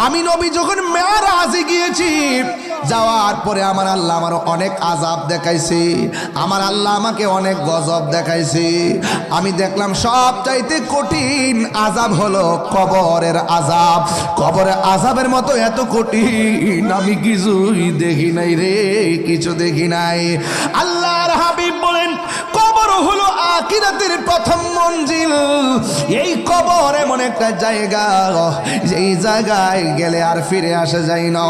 আমি নবী যখন মেরাজে গিয়েছি, যাওয়ার পরে আমার আল্লাহ আমার অনেক আযাব দেখাইছে, আমার আল্লাহ আমাকে অনেক গজব দেখাইছে। আমি দেখলাম সবচাইতে কঠিন আযাব হলো কবরের আযাব। কবরের আযাবের মতো এত কঠিন আমি কিছুই দেখি নাই রে, কিছু দেখি নাই। আল্লাহর হাবিব বলেন, কবর হলো আখিরাতের প্রথম মঞ্জিল। এই কবর এমন একটা জায়গা, যেই জায়গায় গেলে আর ফিরে আসা যায় না।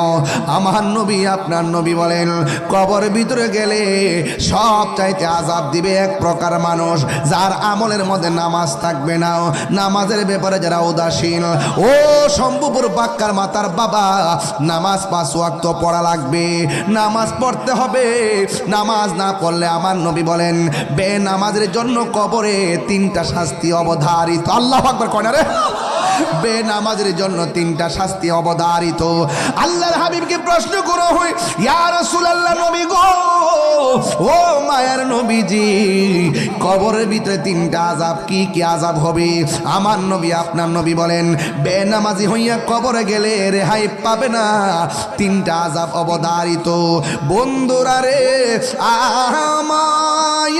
আমার নবী আপনার নবী বলেন, কবরের ভিতরে গেলে সব চাইতে আযাব দিবে এক প্রকার মানুষ, যার আমলের মধ্যে নামাজ থাকবে না, নামাজের ব্যাপারে যারা উদাসীন। ও শম্ভুপুর বাক্কার মাতার বাবা, নামাজ 5 ওয়াক্ত পড়া লাগবে, নামাজ পড়তে হবে। নামাজ না পড়লে আমার নবী বলেন বেনামাজের জন্য কবরে 3টা শাস্তি অবধারিত। আল্লাহু আকবার কয় না রে? বেনামাজের জন্য 3টা শাস্তি অবধারিত। আল্লাহর হাবিবকে প্রশ্ন করা হয়, ইয়া রাসূলুল্লাহ, নবী গো, ও মায়ার নবীজি, কবরের ভিতরে 3টা আযাব কি কি আযাব হবে? আমার নবী আপনার নবী বলেন, বেনামাজি হইয়া কবরে গেলে রেহাই পাবে না, 3টা আযাব অবধারিত। বন্ধুরা রে আমার,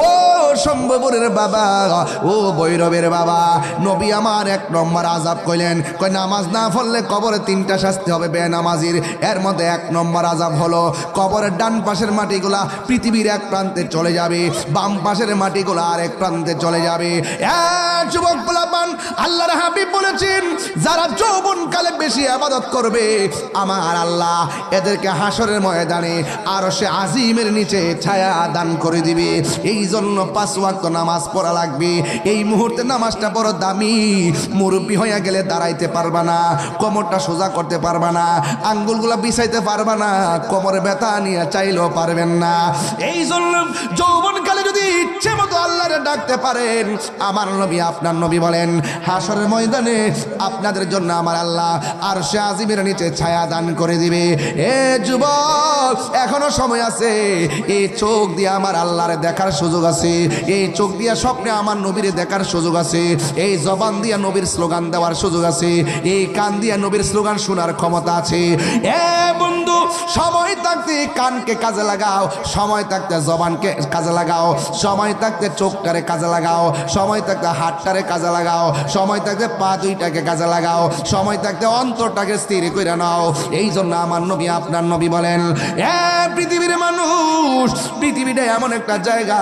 ও শম্ভুপুরের বাবা, ও ভৈরবের বাবা, নবী আমার 1 নম্বর আযাব কইলেন, কই নামাজ না পড়লে কবরে 3টা শাস্তি হবে বেনামাজির। এর মধ্যে 1 নম্বর আযাব হলো কবরের ডান পাশের মাটিগুলা পৃথিবীর এক প্রান্তে চলে যাবে, বাম পাশের মাটিগুলা আরেক প্রান্তে চলে যাবে। যুবক পোলাপান, আল্লাহর হাবিব বলেছেন, যারা যৌবনকালে বেশি ইবাদত করবে আমার আল্লাহ এদেরকে হাসরের ময়দানে আরশে আজিমের নিচে ছায়া দান করে দিবে। এই জন্য 5 ওয়াক্ত নামাজ পড়া লাগবে। এই মুহূর্তে নামাজটা বড় দামি। মুরব্বী হইয়া গেলে দাঁড়াইতে পারবা না, কোমরটা সোজা করতে পারবা না, আঙ্গুলগুলা বিছাইতে পারবা না, কোমরে ব্যথা নিয়ে চাইলেও পারবেন না। এই জন্য যৌবনকালে যদি ইচ্ছে মতো আল্লাহরে ডাকতে পারেন, আমার নবী আপনার নবী বলেন, হাসরের ময়দানে আপনাদের জন্য আমার আল্লাহ আরশে আজিমের নিচে ছায়া দান করে দিবে। এ যুবক, এখনো সময় আছে। এই চোখ দিয়ে আমার আল্লাহরে দেখার সুযোগ আছে, এই চোখ দিয়ে স্বপ্নে আমার নবীরে দেখার সুযোগ আছে, এই জবান দিয়ে নবীর স্লোগান দেওয়ার সুযোগ আছে, এই কান দিয়ে নবীর স্লোগান শোনার ক্ষমতা আছে। এ বন্ধু, সময় থাকতে কানকে কাজে লাগাও, সময় থাকতে জবানকে কাজে লাগাও, সময় থাকতে চোখটারে কাজে লাগাও, সময় থাকতে হাতটারে কাজে লাগাও, সময় থাকতে পা দুইটাকে কাজে লাগাও, সময় থাকতে অন্তরটাকে স্থির করে নাও। এই জন্য আমার নবী আপনার নবী বলেন, এ পৃথিবীর মানুষ, পৃথিবীটা এমন একটা জায়গা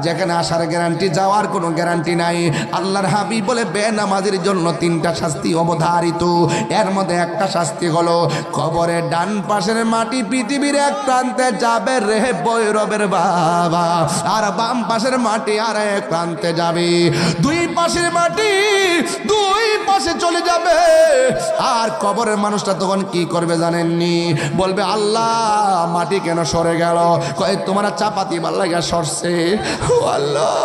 যেখানে আসার গ্যারান্টি, যাওয়ার কোনো গ্যারান্টি নাই। আল্লাহর হাবিব বলে বেনামাজির জন্য 3টা শাস্তি অবধারিত। এর মধ্যে একটা শাস্তি হলো কবরের ডান পাশের মাটি পৃথিবীর এক প্রান্তে যাবে রে ভৈরবের বাবা, আর বাম পাশের মাটি আর এক প্রান্তে যাবে। 2 পাশের মাটি 2 পাশে চলে যাবে। আর কবরের মানুষটা তখন কি করবে জানেননি? বলবে, আল্লাহ মাটি কেন সরে গেল? কয় তোমার চাপাতি ভাল লাগা সরছে। ও আল্লাহ,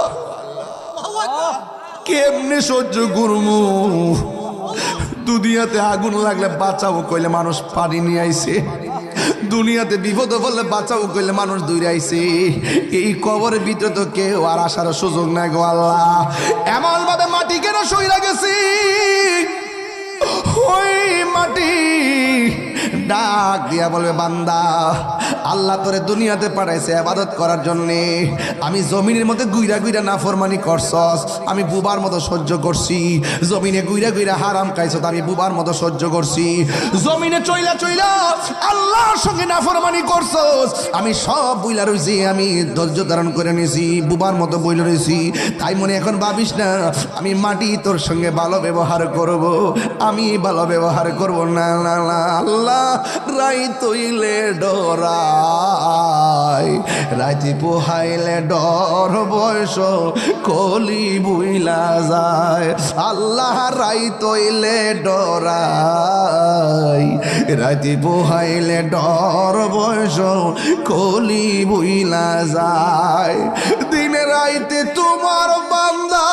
কেমনে সহ্য করবো? দুনিয়াতে আগুন লাগলে বাঁচাও কইলে মানুষ পানি নিয়ে আইছে, দুনিয়াতে বিপদ বললে বাঁচাও কইলে মানুষ দূরে আইছে। এই কবরের ভিতরে তো কেউ আর আসার সুযোগ নাই গো আল্লাহ। এমন ভাবে মাটি কেন সইরা গেছি? ওই মাটি ডাক দিয়া বলবে, বান্দা, আল্লাহ তোরে দুনিয়াতে পাঠাইছে ইবাদত করার জন্যে। আমি জমিনের মধ্যে গুইরা গুইরা নাফরমানি করছস, আমি বুবার মতো সহ্য করছি। জমিনে গুইরা গুইরা হারাম খাইছস, আমি বুবার মতো সহ্য করছি। জমিনে চইলা চইলা আল্লাহর সঙ্গে নাফরমানি করছস, আমি সব বইলা রইছি, আমি ধৈর্য ধারণ করে নিয়েছি, বুবার মতো বইলা রইছি। তাই মনে এখন ভাবিস না আমি মাটি তোর সঙ্গে ভালো ব্যবহার করব, আমি ভালো ব্যবহার করব না। না না, আল্লাহ রাই তৈলে ডরাই, রাতি পোহাইলে ডর বয়স কলি বুইলা যায়। আল্লাহ রাই তৈলে ডরাই, রাতি পোহাইলে ডর বয়স কলি বুইলা যায়। দিনে রাইতে তোমার বান্দা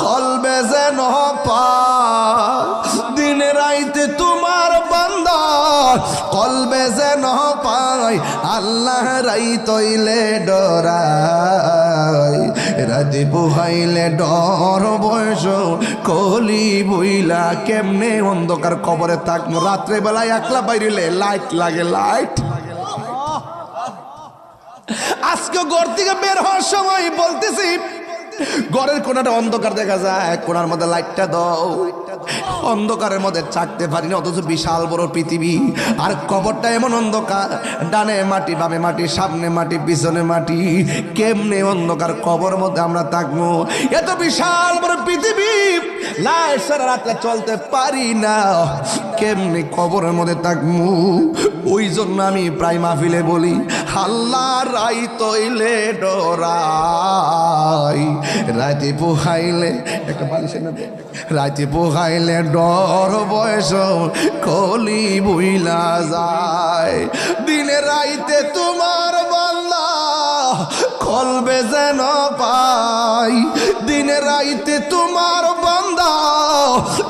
কলবে যেন পায়, দিনে রাইতে তোমার বান্দা কলবে যেন পায়। আল্লাহ রাই তৈলে ডরাই, রাতে পোহাইলে ডর বয়স কলি বইলা কেমনে অন্ধকার কবরে থাকবো রাত্রে বেলায় একলা বাইরিলে লাইট লাগে লাইট আজকে ঘর থেকে বের হওয়ার সময় বলতেছি ঘরের কোনাটা অন্ধকার দেখা যায় কোনার মধ্যে লাইটটা দাও অন্ধকারের মধ্যে চাকতে পারি না অথচ বিশাল বড় পৃথিবী আর কবরটা এমন অন্ধকার ডানে মাটি বামে মাটি সামনে মাটি পিছনে মাটি কেমনে অন্ধকার কবর মধ্যে আমরা থাকবো এত বিশাল বড় পৃথিবী লাইট সারা রাতে চলতে পারি না কেমনে কবরের মধ্যে থাকবো ওই জন্য আমি প্রায় মাহফিলে বলি আল্লাহ রাই তৈলে ডরাই রাতে পোহাইলে একটা বালিশের না রাতে পোহাইলে ডর বয়স কলি বইলা যায় দিনে রাইতে তোমার বান্দা কলবে যেন পাই দিনে রাইতে তোমার বান্দা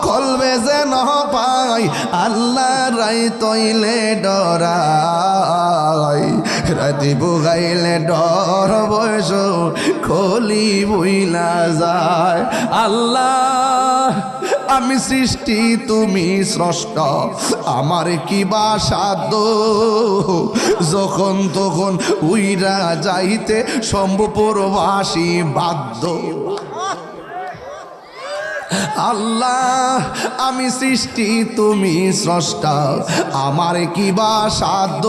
কলবে যেন পাই আল্লাহ রাই তৈলে ডরাই রাতে পোহাইলে ডর বয়স কলি বইলা যায় আল্লাহ আমি সৃষ্টি তুমি স্রষ্টা আমার কি বা সাধ্য যখন তখন উইরা যাইতে সম্ভবপরবাসী বাধ্য আল্লাহ আমি সৃষ্টি তুমি স্রষ্টা আমার কি বা সাধ্য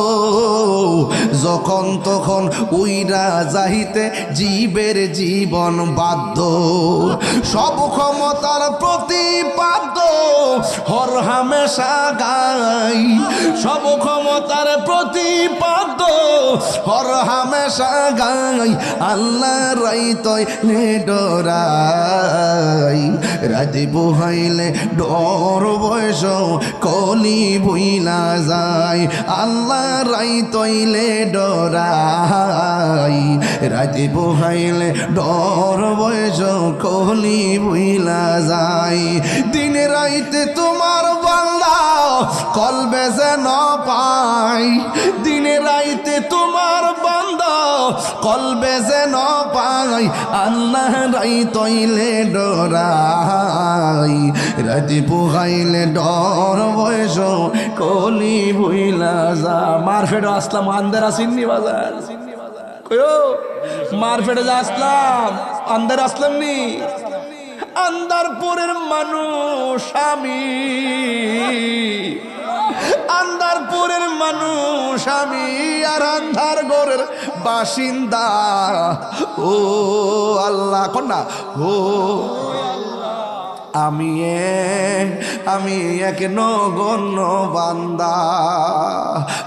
যখন তখন উইরা যাইতে জীবের জীবন বাধ্য সব ক্ষমতার প্রতিপাদ্য হর হামেশা গাই সব ক্ষমতার প্রতিপাদ্য হর হামেশা গাই আল্লাহ রাই তৈ ডরাই রাতে পোহাইলে ডর বয়স কলি বইলা যায় আল্লাহ রাই তৈলে ডরাই রাতে পোহাইলে ডর বয়স কলি বইলা যায় দিনে রাইতে তোমার বান্দা কলবে যেন পাই দিনে রাইতে তোমার বান্দা কলবে যেন পাই আল্লাহ রাই তৈলে ডরাই রাতে পোহাইলে ডর বয়স কলি বইলা যা মারফেট আসলাম আন্দার আসিনি বাজার কয়ো মারফেটে যা আসলাম আন্দার আসলাম নি আন্দারপুরের মানুষ আমি আন্দারপুরের মানুষ আমি আর আন্ধার ঘরের বাসিন্দা ও আল্লাহ কন্যা ও আমি এক নগণ্য বান্দা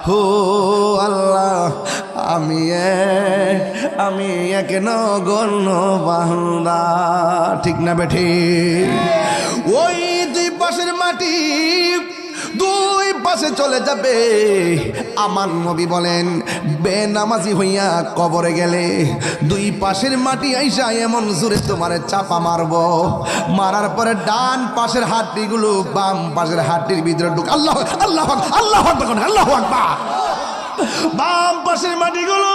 হো আল্লাহ আমি এক নগণ্য বান্দা ঠিক না বেঠি ওই দুই পাশের মাটি দুই পাশে চলে যাবে আমার নবী বলেন বেনামাজি হইয়া কবরে গেলে দুই পাশের মাটি আইসা এমন জোরে তোমারে চাপা মারবো মারার পরে ডান পাশের হাড্ডিগুলো বাম পাশের হাড্ডির ভিতরে ঢুক আল্লাহ আল্লাহ আল্লাহ আল্লাহ আকবার বাম পাশের মাটিগুলো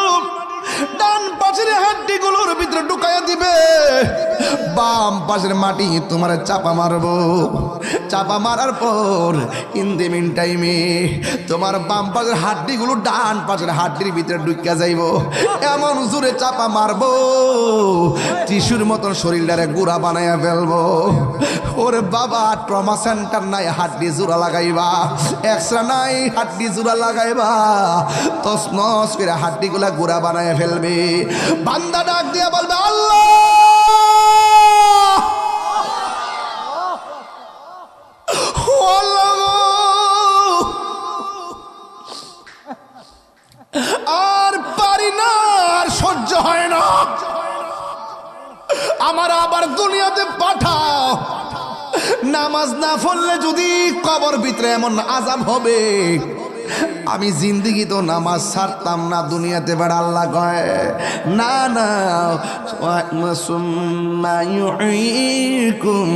ডান পাশের হাড্ডিগুলোর ভিতরে ঢুকাইয়া দিবে বাম পাশের মাটি তোমার চাপা মারবো চাপা মারার পর ইন দি মিন টাইমে তোমার বাম পাশের হাড্ডিগুলো ডান পাশের হাড্ডির ভিতরে ঢুকিয়া যাইব এমন জোরে চাপা মারবো টিস্যুর মতন শরীরটারে গুড়া বানাইয়া ফেলবো ওরে বাবা ট্রমা সেন্টার নাই হাড্ডি জোড়া লাগাইবা এক্সরা নাই হাড্ডি জোড়া লাগাইবা তসনস করে হাড্ডিগুলা গুড়া বানাইয়া ফেলবে বান্দা ডাক দিয়া বলবে আল্লাহ আর পারি না আর সহ্য হয় না আমার আবার দুনিয়াতে পাঠাও নামাজ না পড়লে যদি কবর ভিতরে এমন আযাব হবে আমি জিন্দেগি তো নামাজ ছাড়তাম না দুনিয়াতে বেড়া আল্লাহ কয় না না সুম্মা ইউঈকুম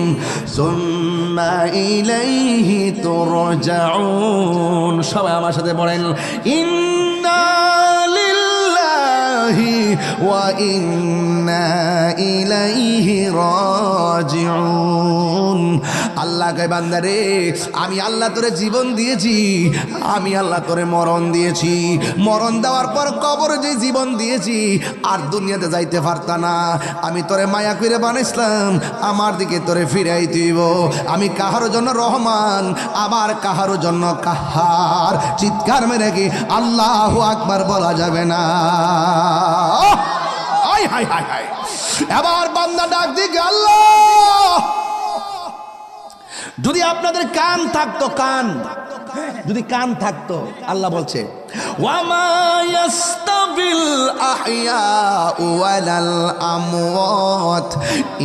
সুম্মা ইলাইহি তুরজাউন সবাই আমার সাথে বলেন ইন্না লিল্লাহি লিল্লাহি ওয়া ইন্না ইলাইহি রাজিউন। আল্লাহ কয় বান্দা রে, আমি আল্লাহ তোরে জীবন দিয়েছি, আমি আল্লাহ তোরে মরণ দিয়েছি। মরণ দেওয়ার পর কবরে যে জীবন দিয়েছি, আর দুনিয়াতে যাইতে পারতা না। আমি তোরে মায়া করে বানাইছিলাম, আমার দিকে তোরে ফিরাই দিব। আমি কাহার জন্য রহমান, আবার কাহার জন্য কাহার। চিৎকার মেরে কি আল্লাহু আকবার বলা যাবে না? High high high high. এবার বান্দা ডাক দিকে, আল্লাহ যদি আপনাদের কান থাকতো, কান যদি কান থাকতো, আল্লাহ বলছে ওয়ামা ইয়াস্তাবিল আহইয়াউ ওয়ালাল আমওয়াত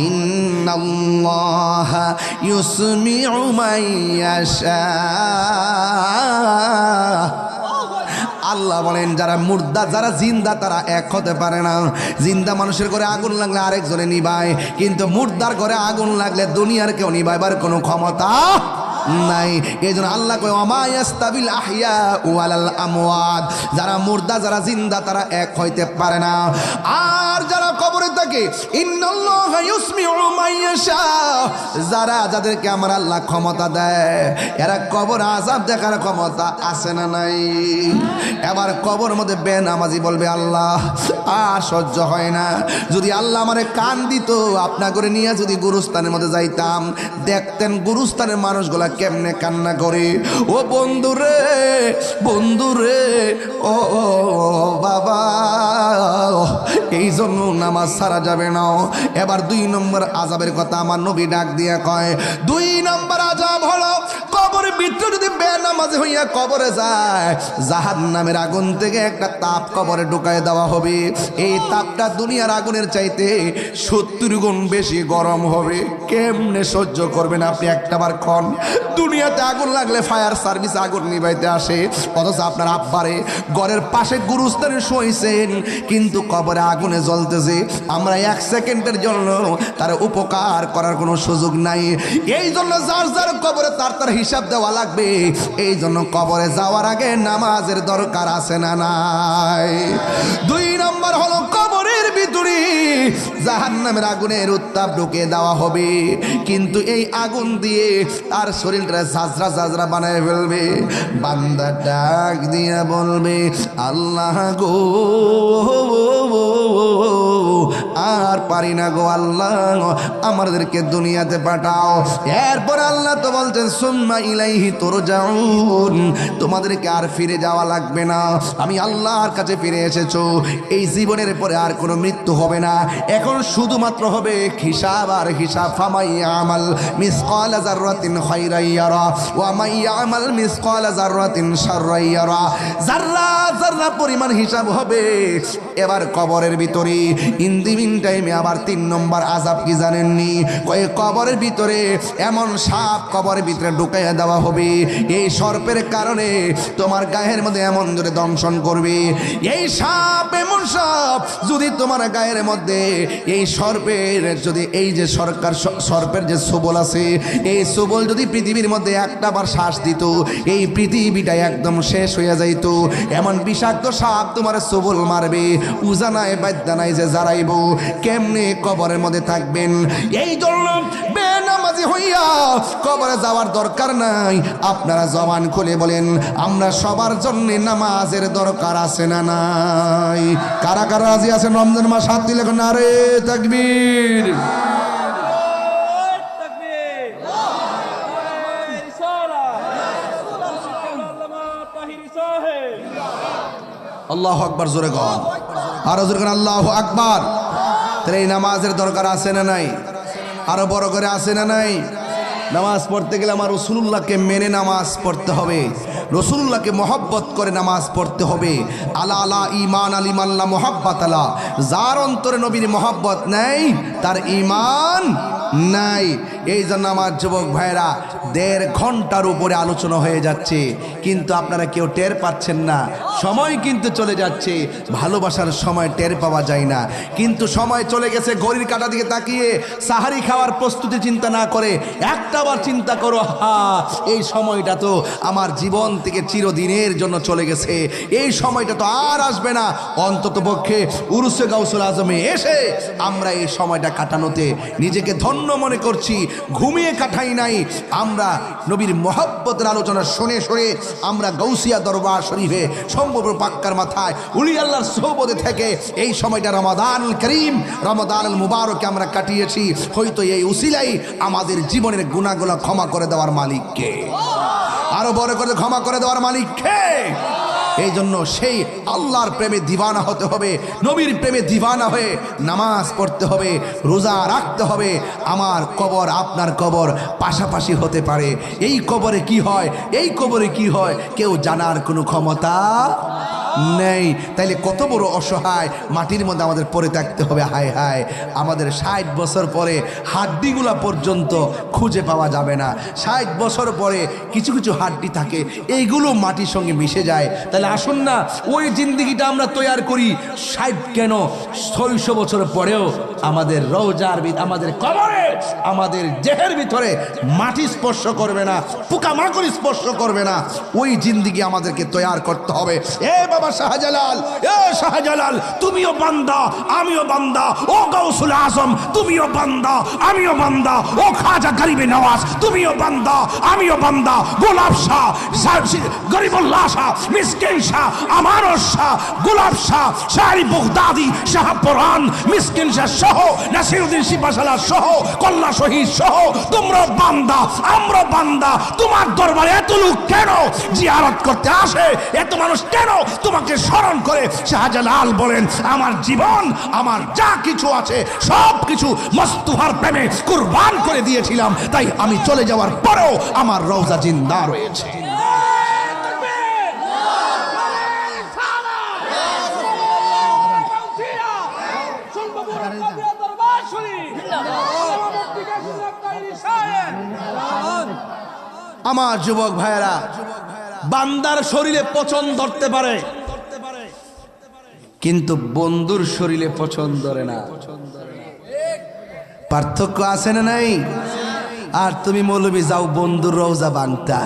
ইন্নাল্লাহা ইউসমিউ মান ইয়াশা। আল্লাহ বলেন যারা মুর্দা যারা জিন্দা তারা এক হতে পারে না। জিন্দা মানুষের ঘরে আগুন লাগলে আরেকজনে নিবায়, কিন্তু মুর্দার ঘরে আগুন লাগলে দুনিয়ার কেউ নিবাইবার কোনো ক্ষমতা নাই। এই জন্য আল্লাহ কয় ওমা ইয়াস্তাবিল আহইয়া ওয়ালাল আমওয়াত, যারা মুর্দা যারা জিন্দা তারা এক হইতে পারে না। আর যারা কবরে থাকে ইন্নাল্লাহা ইউসমিউ মান ইয়াশা, যারা যাদেরকে আমার আল্লাহ ক্ষমতা দেয়, এরা কবর আযাব দেখার ক্ষমতা আছে না নাই? এবার কবর মধ্যে বেনামাজি বলবে আল্লাহ আর সহ্য হয় না, যদি আল্লাহ আমারে কান দিত, আপনা করে নিয়ে যদি গুরুস্থানের মধ্যে যাইতাম, দেখতেন গুরুস্থানের মানুষগুলা কেমনে কান্না করে। ও বন্ধুরে বন্ধুরে, ও বাবা, এই জন্য নামাজ ছাড়া যাবে না। এবার 2 নম্বর আযাবের কথা আমার নবী ডাক দিয়া কয়, 2 নম্বর আযাব হলো কবরের ভিতরে যদি বেনামাজি হইয়া কবরে যায়, জাহান্নামের আগুন থেকে একটা তাপ কবরে ঢুকায় দেওয়া হবে। এই তাপটা দুনিয়ার আগুনের চাইতে 70 গুণ বেশি গরম হবে। কেমনে সহ্য করবেন আপনি? একটাবার ক্ষণ দুনিয়াতে আগুন লাগলে ফায়ার সার্ভিস আগুন নিভাইতে আসে, অথচ আপনার আব্বারে ঘরের পাশে গুরুস্থানে শুয়েছেন, কিন্তু কবরে আগুনে জ্বলতেছে। আমরা 1 সেকেন্ডের জন্য তার উপকার করার কোনো সুযোগ নাই। এই জন্য যার যার কবরে তার তার হিসাব দেওয়া লাগবে। এই জন্য কবরে যাওয়ার আগে নামাজের দরকার আছে না নাই? 2 নম্বর হলো কবরের ভিতরে জাহান্নামের আগুনের উত্তাপ ঢুকে দেওয়া হবে, কিন্তু এই আগুন দিয়ে তার শরীরটা ঝাঁঝরা ঝাঁঝরা বানায় ফেলবে। বান্দা ডাক দিয়া বলবে আল্লাহ গো আর পারি না গো আল্লাহ, আমাদেরকে দুনিয়াতে পাঠাও। এরপর আল্লাহ তো বলছেন সুম্মা ইলাইহি তুরজাউন, তোমাদেরকে আর ফিরে যাওয়া লাগবে না, আমি আল্লাহর কাছে ফিরে এসেছো। এই জীবনের পরে আর কোনো মৃত্যু হবে না, এখন শুধুমাত্র হবে হিসাব আর হিসাব। ফামাই আমাল মিসকালা যাররাতিন খায়রান ইয়ারা ওয়া মাই আমাল মিসকালা যাররাতিন শাররান ইয়ারা, যাররা যাররা পরিমাণ হিসাব হবে। এবার কবরের ভিতরে ইন দি মিন টাইমে আবার 3 নম্বর আযাব কি জানেননি? ওই কবরের ভিতরে এমন সাপ কবরের ভিতরে ঢুকাইয়া দেওয়া হবে, এই সর্পের কারণে তোমার গায়ের মধ্যে এমন জোরে দংশন করবে। এই সাপ এমন সাপ যদি তোমার গায়ের মধ্যে এই সর্পের যদি এই যে সর্পের যে সবল আছে, এই সবল যদি পৃথিবীর মধ্যে একটাবার শ্বাস দিত, এই পৃথিবীটা একদম শেষ হয়ে যাইত। এমন বিষাক্ত সাপ তোমার সবল মারবে, উজানায় বাদ্যানায় যে জারাইব। কেমনে কবরের মধ্যে থাকবেন? এই জন্য বেনামাজি হইয়া কবরে যাওয়ার দরকার নাই। আপনারা জবান খুলে বলেন আমরা সবার জন্য নামাজের দরকার আছে না নাই? কারা কারা রাজি আছেন রমজান মাস হাত দিলে নারে তাকবীর? আল্লাহু আকবার, জোরে কন, আরো জোরে কন আল্লাহু আকবার। তাহলে এই নামাজের দরকার আছে না নাই? আরো বড় করে আছে না নাই? নামাজ পড়তে গেলে আমার রাসূলুল্লাহকে মেনে নামাজ পড়তে হবে, রাসূলুল্লাহকে মহব্বত করে নামাজ পড়তে হবে। আলা আলা ঈমান আলিমাল্লাহ মুহাব্বাত আলা, যার অন্তরে নবীর মহব্বত নেই তার ঈমান নাই। এই জন্য আমার যুবক ভাইরা 1.5 ঘন্টার উপরে আলোচনা হয়ে যাচ্ছে, কিন্তু আপনারা কেউ টের পাচ্ছেন না। সময় কিন্তু চলে যাচ্ছে, ভালোবাসার সময় টের পাওয়া যায় না। কিন্তু সময় চলে গেছে, ঘড়ির কাঁটা দিকে তাকিয়ে সাহারি খাওয়ার প্রস্তুতি চিন্তা না করে একটাবার চিন্তা করো, এই সময়টা তো আমার জীবন থেকে চিরদিনের জন্য চলে গেছে, এই সময়টা তো আর আসবে না। অন্তত পক্ষে উরুসে গাউসুল আজমে এসে আমরা এই সময়টা কাটানোতে নিজেকে ধন্য মনে করছি। ঘুমিয়ে কাটাই নাই, আমরা নবীর মহব্বতের আলোচনা শুনে শুনে আমরা গাউসিয়া দরবার শরীফে সম্ভব পাক্কার মাথায় উলি আল্লাহর সোহবতে থেকে এই সময়টা রমাদানুল করিম, রমাদানুল মুবারকে আমরা কাটিয়েছি। হয়তো এই উসিলাই আমাদের জীবনের গুনাহগুলো ক্ষমা করে দেওয়ার মালিককে, আরো বড় করে ক্ষমা করে দেওয়ার মালিককে। এই জন্য সেই আল্লাহর প্রেমে দিওয়ানা হতে হবে, নবীর প্রেমে দিওয়ানা হয়ে নামাজ পড়তে হবে, রোজা রাখতে হবে। আমার কবর আপনার কবর পাশাপাশি হতে পারে। এই কবরে কি হয়, এই কবরে কি হয় কেউ জানার কোনো ক্ষমতা নেই। তাইলে কত বড় অসহায় মাটির মধ্যে আমাদের পড়ে থাকতে হবে। হায় হায়, আমাদের 60 বছর পরে হাড্ডিগুলা পর্যন্ত খুঁজে পাওয়া যাবে না। 60 বছর পরে কিছু কিছু হাড্ডি থাকে, এইগুলো মাটির সঙ্গে মিশে যায়। তাহলে আসুন না ওই জিন্দিগিটা আমরা তৈরি করি। 60 কেন, 600 বছর পরেও আমাদের রওজার আমাদের কবরে, আমাদের দেহের ভিতরে মাটি স্পর্শ করবে না, পোকামাকড় স্পর্শ করবে না। ওই জিন্দিগি আমাদেরকে তৈরি করতে হবে। বাবা শাহজালাল, শাহজালাল তুমিও বান্দা আমিও বান্দা, ও গাউসুল আজম তুমিও বান্দা আমিও বান্দা, ও খাজা গরিবে নওয়াজ তুমিও বান্দা আমিও বান্দা, গোলাপ শাহ, গরিবুল্লাহ শাহ, মিসকিন শাহ, আমারও শাহ, গোলাপ শাহ, শাহরি বগদাদি, শাহপুরান, মিসকিন শাহ সহ, নাসিরউদ্দিন শিপাশালা সহ, কল্লা শহীদ সহ তোমরা বান্দা আমরা বান্দা। তোমার দরবারে এত লোক কেন জিয়ারত করতে আসে, এত মানুষ কেন তোমাকে স্মরণ করে? শাহজালাল বলেন, আমার জীবন, আমার যা কিছু আছে সব কিছু মস্তুফার প্রেমে কুরবান করে দিয়েছিলাম, তাই আমি চলে যাওয়ার পরেও আমার রওজা জিন্দা রয়েছে। আমার যুবক ভাইয়েরা, বান্দার শরীরে পচন ধরতে পারে, কিন্তু বন্ধুর শরীরে পচন ধরে না। পার্থক্য আছে না নাই? আর তুমি মৌলবি যাও বন্ধুর রওজা বাংতা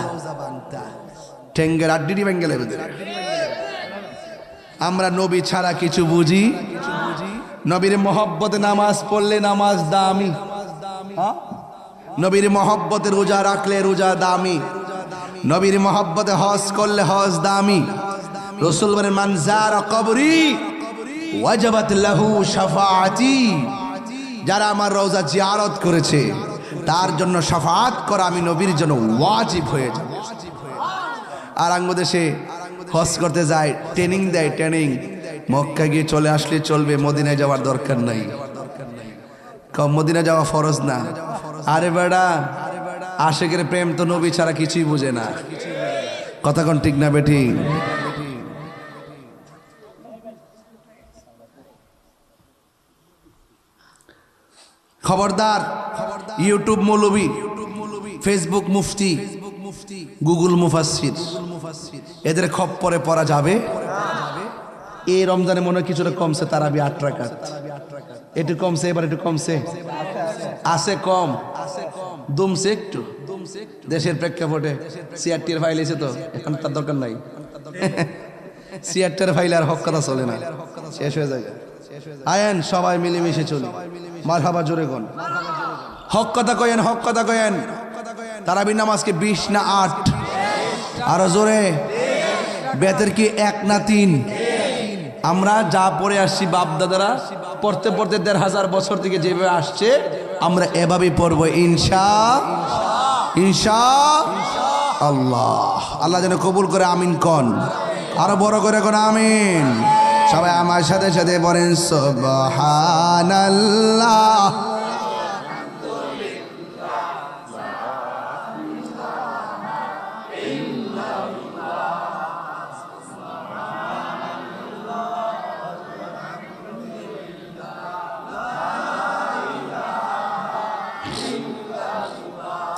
ঠেঙ্গের আড্ডি বেঙ্গেলে। আমরা নবী ছাড়া কিছু বুঝি? নবীর মহব্বতে নামাজ পড়লে নামাজ দামি, নবীর মহব্বতে রোজা রাখলে রোজা দামি, নবীর মহব্বতে হজ করলে হজ দামি। রাসূল বলেন, মান যারা কবরি ওয়াজাবাত লাহু শাফাআতি, যারা আমার রওজা জিয়ারত করেছে তার জন্য শাফাআত করা আমি নবীর জন্য ওয়াজিব হয়ে যাবে। আর বাংলাদেশে হজ করতে যায়, ট্রেনিং দেয়, ট্রেনিং। মক্কা গিয়ে চলে আসলে চলবে, মদিনায় যাওয়ার দরকার নাই। কম মদিনা যাওয়া ফরজ না। আরে বেড়া, আশেকের প্রেম তো নবী ছাড়া কিছুই বুঝে না। কথা কোন ঠিক না বেটি? খবরদার, ইউটিউব মৌলবী, ফেসবুক মুফতি, গুগল মুফাসসির, এদের খপ্পরে পড়া যাবে? এই রমজানে মনে হয় কিছুটা কমছে, তারাবি 8 রাকাত একটু কমছে, এবার একটু কমছে, আছে কম, দমছে একটু দেশের প্রেক্ষাপটে। সিআরটির ফাইল এসে তো এখন তার দরকার নাই। সিআরটির ফাইল আর হক কথা চলে না, শেষ হয়ে যায়। আয়েন সবাই মিলেমিশে চলি, মারহাবা জোরে কোন হক কথা কয়েন, হক কথা কয়েন। তারাবি নামাজকে 20 না 8? আরো জোরে। বেতের কি 1 না 3? আমরা যা পড়ে আসছি বাপ দাদারা পড়তে পড়তে 1500 বছর থেকে যেভাবে আসছে, আমরা এভাবেই পড়বো ইনশাআল্লাহ। আল্লাহ যেন কবুল করে, আমিন কন। আরো বড় করে কোন আমিন। সবাই আমার সাথে সাথে বলেন সুবহানাল্লাহ।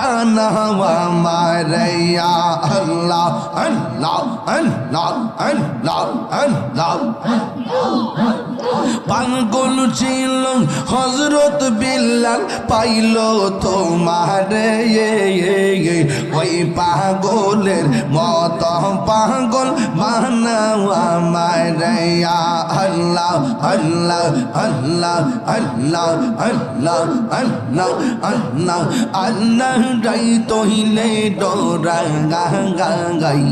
বানাও আমারে ইয়া আল্লাহ আল্লাহ আল্লাহ আল্লাহ আল্লাহ পাগল ছিল হযরত বিল্লাল পাইল তোমারে ওই পাগলের মত পাগল বানাও আমারে ইয়া আল্লাহ আল্লাহ আল্লাহ আল্লাহ আল্লাহ আল্লাহ আল্লাহ আল্লাহ রাই তহিলে ডরা গাই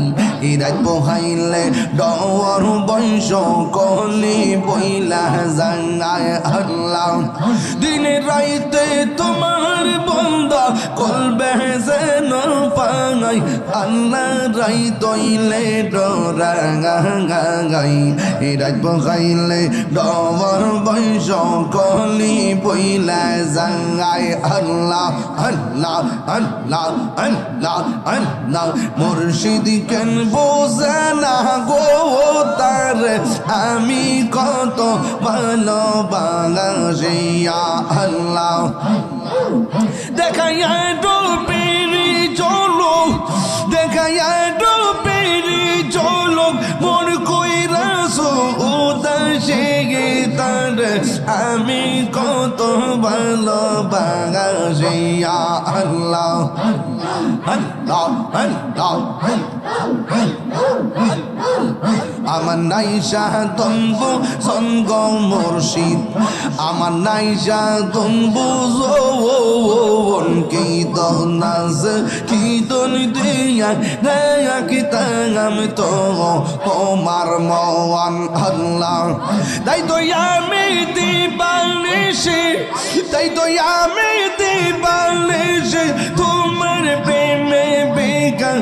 ইরাত পোহাইলে ডর বংশ কলি বইলা জাঙ্গায় আল্লাহ দিনে রাইতে তোমার বন্দা কলবে যেন পাই আল্লাহ রাই তইলে ডরা গাই ইরাত পোহাইলে ডর বংশ কলি বইলা জাঙ্গায় আল্লাহ আল্লাহ আল্লাহ আল্লাহ আল্লাহ মুর্শিদ কেন বোঝে না গো তার আমি কত ভালোবাসি ইয়া আল্লাহ দেখাইয়া ডোবেরি চলো দেখাইয়া ডোবেরি চলো মন কইরাছো উদাসে তার আমি কত ভালোবাসি ইয়া আল্লাহ আল্লাহ আল্লাহ আমার নাইশা তনবু সঙ্গ মুর্শিদ আমার নাইশা তনবু জোন কি দনাজ কি দন দিয়া রেয়া কি তাঙাম তো তোমার মওয়ান আল্লাহ তাই তো আমি দিবানিশি তাই তো আমি দিবানিশি তোমার প্রেমে বেকার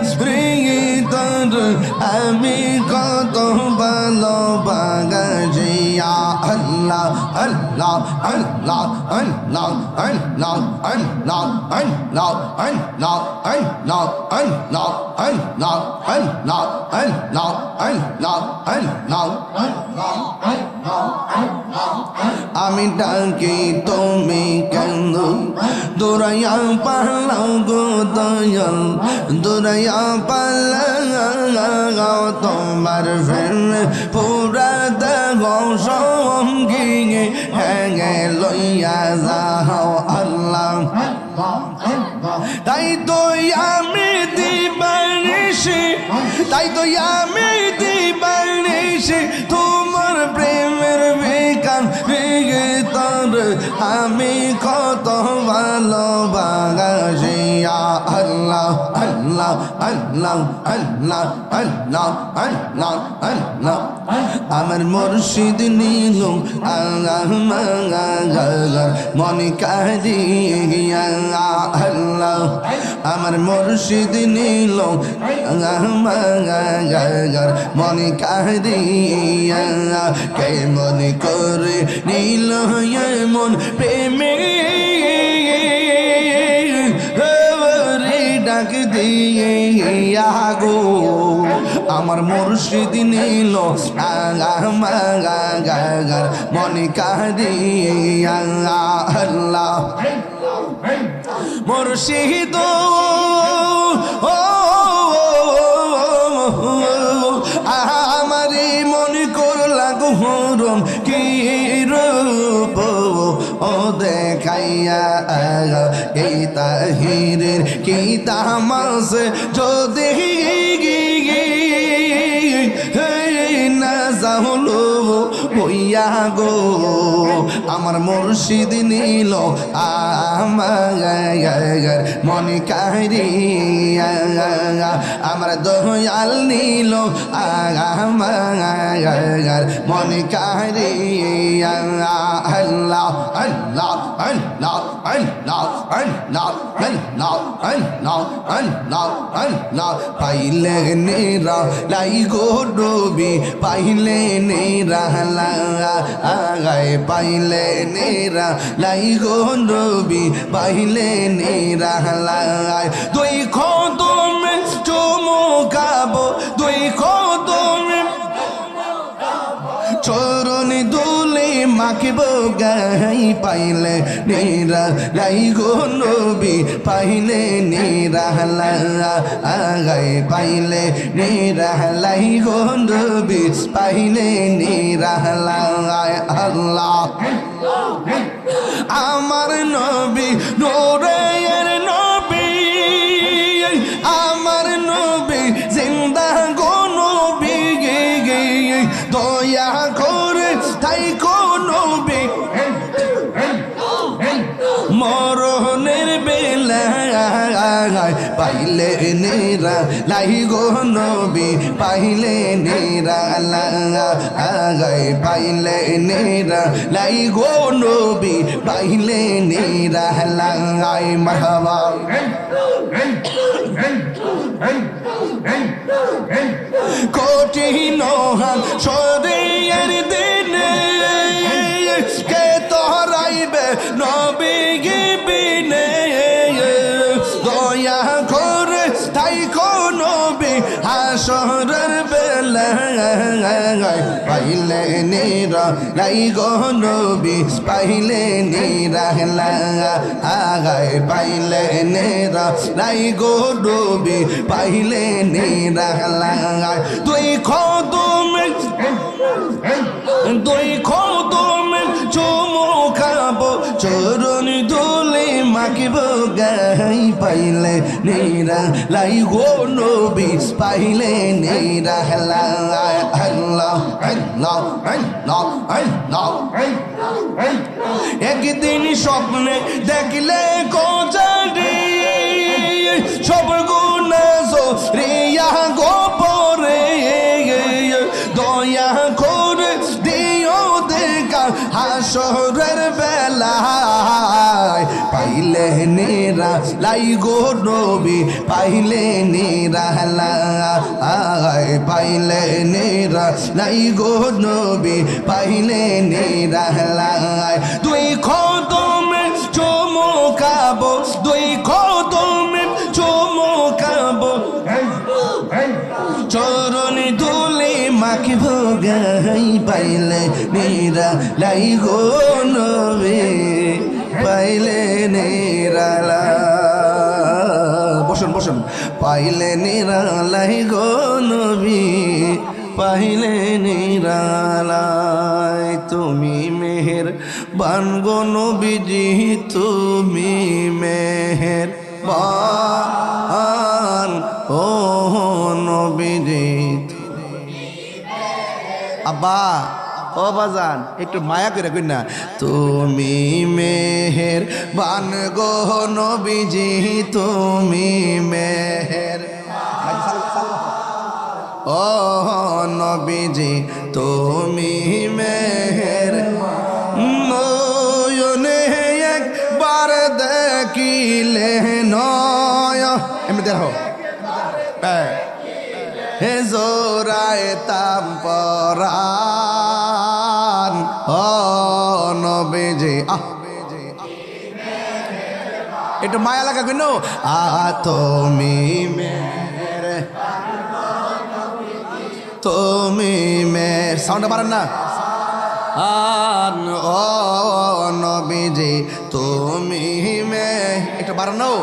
আমি কত ভালোবাসি ইয়া আল্লাহ আল্লাহ আল্লাহ আল্লাহ আল্লাহ আল্লাহ আল্লাহ আল্লাহ আল্লাহ আল্লাহ আল্লাহ আল্লাহ আল্লাহ আল্লাহ আল্লাহ আমি ডাকি তুমি কেন দৌড়াইয়া পালাও গো দয়াল দৌড়াইয়া পালাও তোমার ফের পুরা দেহ সঙ্গী হ্যাঙে লইয়া যাও আল্লাহ তাই তো আমি দিবানিশি তাই তো আমি দিবানিশি তোমার প্রেমের বেকার তার আমি কত ভালোবাসি ইয়া আল্লাহ আল্লাহ আল্লাহ আল্লাহ আল্লাহ আল্লাহ আল্লাহ আমার মুর্শিদ নীল মনে কাঁদিয়া আল্লাহ আমার মুর্শিদ নীল মনে কাঁদিয়া কে মনে করে নীল মন প্রেমে ডাক দিয়ে গো আমার মুর্শিদ নীল মনে কাঁদিয়া আল্লাহ মুর্শিদ আমারে মনে করলা গো হরম কি রূপ ও দেখাইয়া এই তাহিরের কি তামাস যদি না যাহলো হইয়া গো আমার মুর্শিদ নীল আমার মনে কাহিয়া আমার দয়াল নীল আমার মনে কাহিয়া আল্লাহ আল্লাহ আল্লাহ আল্লাহ আল্লাহ আল্লাহ আল্লাহ আল্লাহ আল্লাহ পাইলে নেরা লাই গো ডুবি পাইলে নেরা লাগায় পাইলে নেরা লাই গো ডুবি পাইলে নেরা লাগায় দুই কদমে চুমুকাবো দুই কদমে চরণ দুলে মাখিব গাই পাইলে নেরা লাই গো নবী পাইলে নিরালাই পাইলে নিরালাই গো নবী পাইলে নিরালাই আল্লাহ আমার নবী নূরের নবী আমার নবী জিন্দা গো নবী দয়া করে তাই গো নবী মরণের বেলায় পাইলে নিরালাই গো নবী পাইলে নিরালাই পাইলে নিরালাই গো নবী পাইলে নিরালাই মারহাবা কঠিন শরীরের দিনে কে তোরাইবে নবী বিনে দয়া করে তাই কোন নবী হাসরের বেলায় পাইলে নিরালাই গো নবী পাইলে নিরালাই পাইলে নিরালাই গো নবী পাইলে নিরালাই তুই কদমে চুমু খাবো চরণ ধুলে মাখিব গাই পাইলে নিরালাই গো নবী পাইলে নিরালাই আল্লাহ আল্লাহ আল্লাহ আল্লাহ একদিন স্বপ্নে দেখলে কোজারি সব গুনাহ রিয়া গোপরে দয়া করে দিও দেখা হাসরের বেলায় পাইলে নিরালাই গো নবী পাইলে নিরালাই পাইলে নিরালাই গো নবী পাইলে নিরালাই দুই কদমে চুমুকাবো দুই কদমে চুমুকাবো চরণ ধুলে মাখিব গাই পাইলে নিরালাই গো নবী পাইলে নিরালাই বসুন বসুন পাইলে নিরালাই গো নবী পাইলে নিরালাই তুমি মেহের বান গো নবীজি তুমি মেহের বান ও নবীজি আব্বা ও বাজান একটু মায়া করে কই না তুমি মেহের বান গো নবীজি তুমি মেহের ও নবীজি তুমি মেহের নয়নে একবার দেখিলে নয় এমনি দেখো হে জোড়ায় তাম পরান ও নবীজি একটু মায়া লাগা কেন তুমি মেহের তুমি মেহের সাউন্ড পারেন না ও নবীজি তুমি একটু বাড়ানো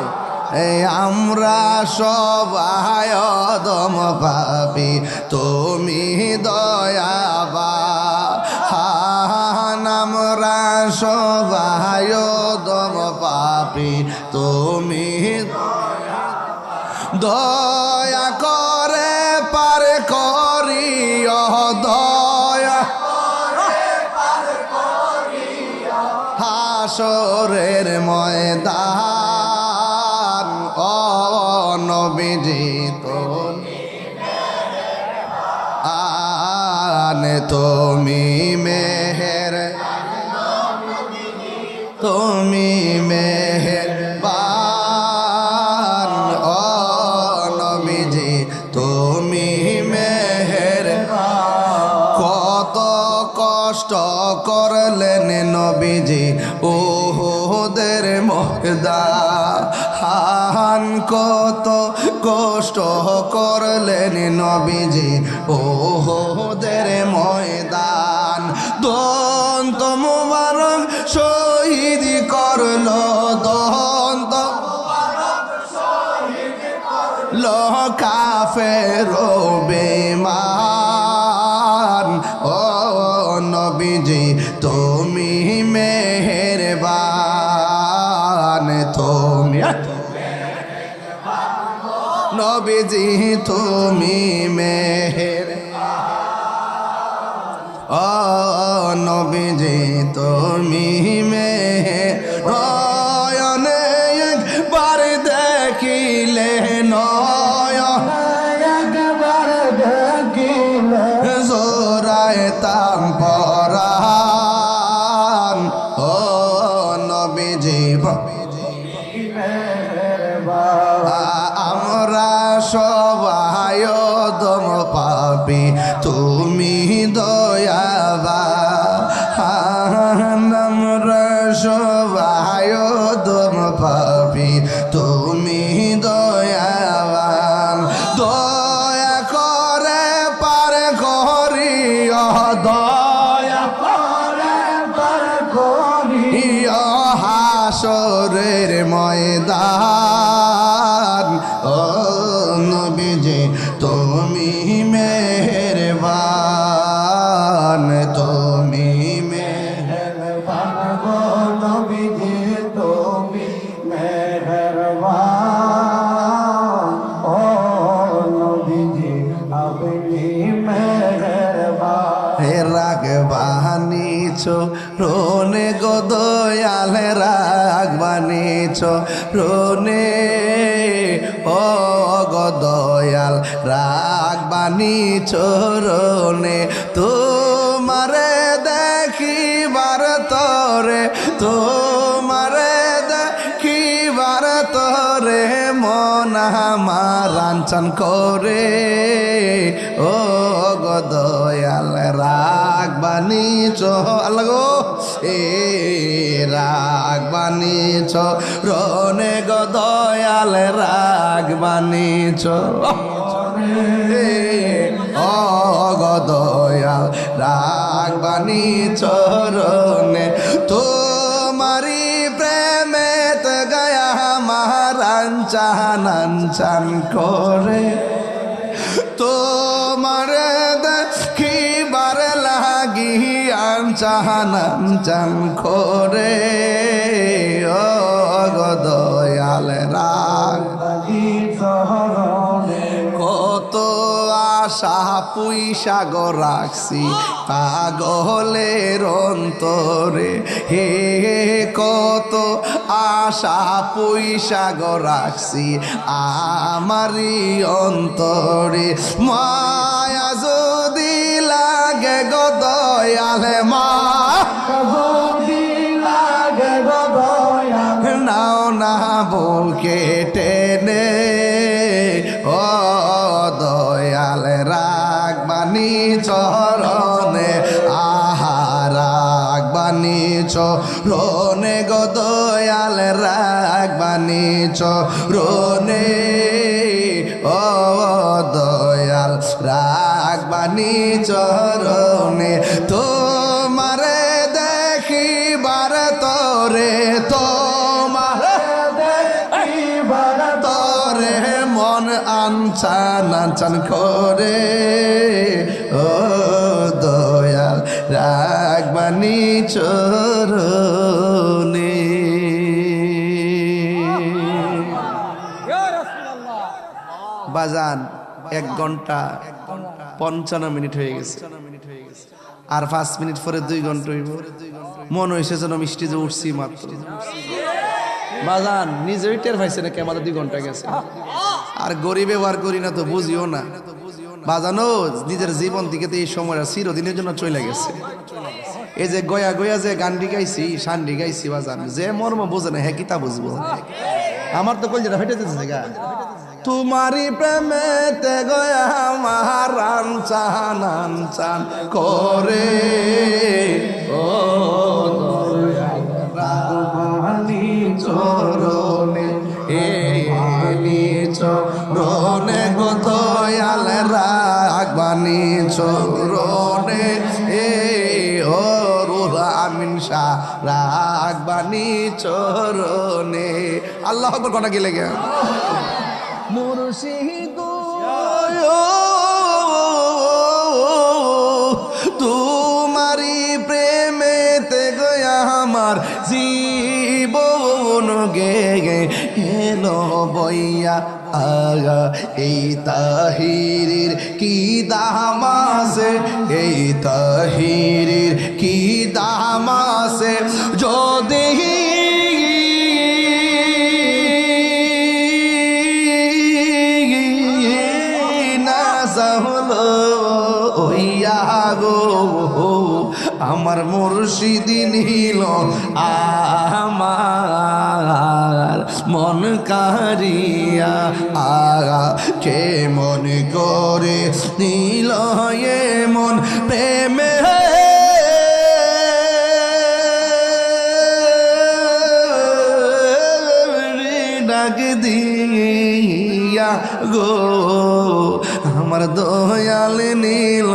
আমরা সবাই অদম পাপি তুমি দয়াবান আমরা সবাই অদম পাপি তুমি দয়া করে পার করিও দয়া হাসরের ময়দান ও নবীজি তুমি মেহের তুমি মেহেরবান ও নবীজি তুমি মেহের কত কষ্ট করলেন নবীজি ওদের ময়দান কত কষ্ট করলেন নবীজি ওদের ময়দান দন্ত মুবারক শহীদ করলো দন্ত কাফের বেঈমান ও নবীজি তুমি মেহেরবান তুমি নবীজি তুমি মেহেরবান ও নবীজি তুমি নয়নে একবার দেখিলে একবার দেখিলে জোড়ায় তাম পরান ও নবীজি আমরা সবাই দম পাবি তুমি দয়াবান আমরা সবাই দম পাবি তুমি দয়াবান দয়া করে পার করিও দয়া করে পার করিও হাসরের ময়দান ও নবীজি তুমি মেহেরবান তুমি মেহেরবান গো নবীজি তুমি মেহেরবান ও নবীজি আপনি মেহেরবান হে রাগবানিছো রোনে গো দয়াল রাগবানিছো রোনে ও গো দয়াল রাগবানিছো রোনে তোমারে দেখিবার তরে তোমারে দেখিবার তরে মন আমার আঞ্চন করে ও গো দয়াল রাগবানিছো আল্লাহ গো এ রাগবানিছো রনে গো দয়াল রাগবানিছো ও গো দয়াল রাগবানিছো রনে তোমারি প্রেমেত গয়া মারাঞ্চান করে তোমার দেখিবার লাগি আঞ্চান করে ও গো দয়াল কত আশা পুইসা গো রাখছি পাগলের অন্তরে হে কত আশা পুইসা গো রাখছি আমারি অন্তরে মায়া যদি লাগে গো দয়াল মা যদি লাগে গো দয়াল নাও না বুকে টেনে ও দয়াল রাগবানি চরণে আহা রাগবানি চরণে গো দয়াল রাগবানি চরণে ও দয়াল রাগবানি চরণে তোমারে দেখিবার তরে তোমার দেখিবার তরে মন আঞ্চান করে ও দয়াল রাগবানি চরণে বাজান 1 ঘন্টা 55 মিনিট হয়ে গেছে আর 5 মিনিট পরে 2 ঘন্টা হইব মন হইছে যেন মিষ্টি যে উঠছি মাত্র বাজান নিজেই টের পাইছে না আমাদের 2 ঘন্টা গেছে আর গরিব ব্যবহার করি না তো বুঝিও না বাজানো নিজের জীবন থেকে তো এই সময়টা চিরদিনের জন্য চলে গেছে এই যে গয়া গয়া যে গানটি গাইছি শান্ডি গাইছি বাজান যে মর্ম বোঝে না হ্যাঁ কিতা বুঝবো আমার তো কলজাটা ফেটে যেতেছে গা তোমারি প্রেমেতে গয়া মারান চান করে ও রাগবানি চরণে এলি চরণে গো দয়াল রাগবানি চরণে এ ও রুহ আমিন শাহ রাগবানি চরণে আল্লাহ আকবার কোনা গেলে গে মুর্শিদ তোমারি প্রেমেতে গয়া আমার জীবন গে এলো বইয়া আগা এই তাহিরির কি দাম আছে এই তাহিরির কি দাম আছে যদি আমার মুর্শিদি নিল আমার মন কারিয়া কে মন করে নিল এ মন প্রেমে ডাক দিয়া গো আমার দয়াল নীল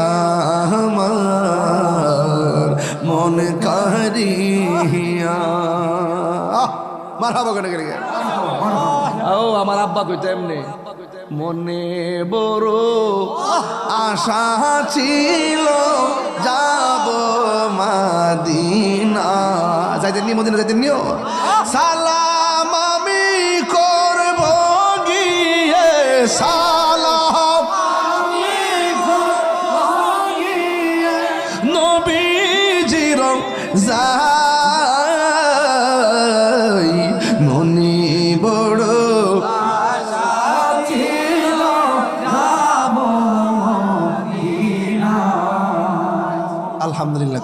আমার মন কারিয়া মারহাবা করে গেলে ও আমার আব্বা কইতে এমনি মনে বড় আশা ছিল যাব মাদিনা যাইতেন নি মদিনা যাইতেন নিও সালাম আমি করব গিয়ে সালাম নবীজির যাই মনি বড় আশা ছিল যাব মদিনা আলহামদুলিল্লাহ।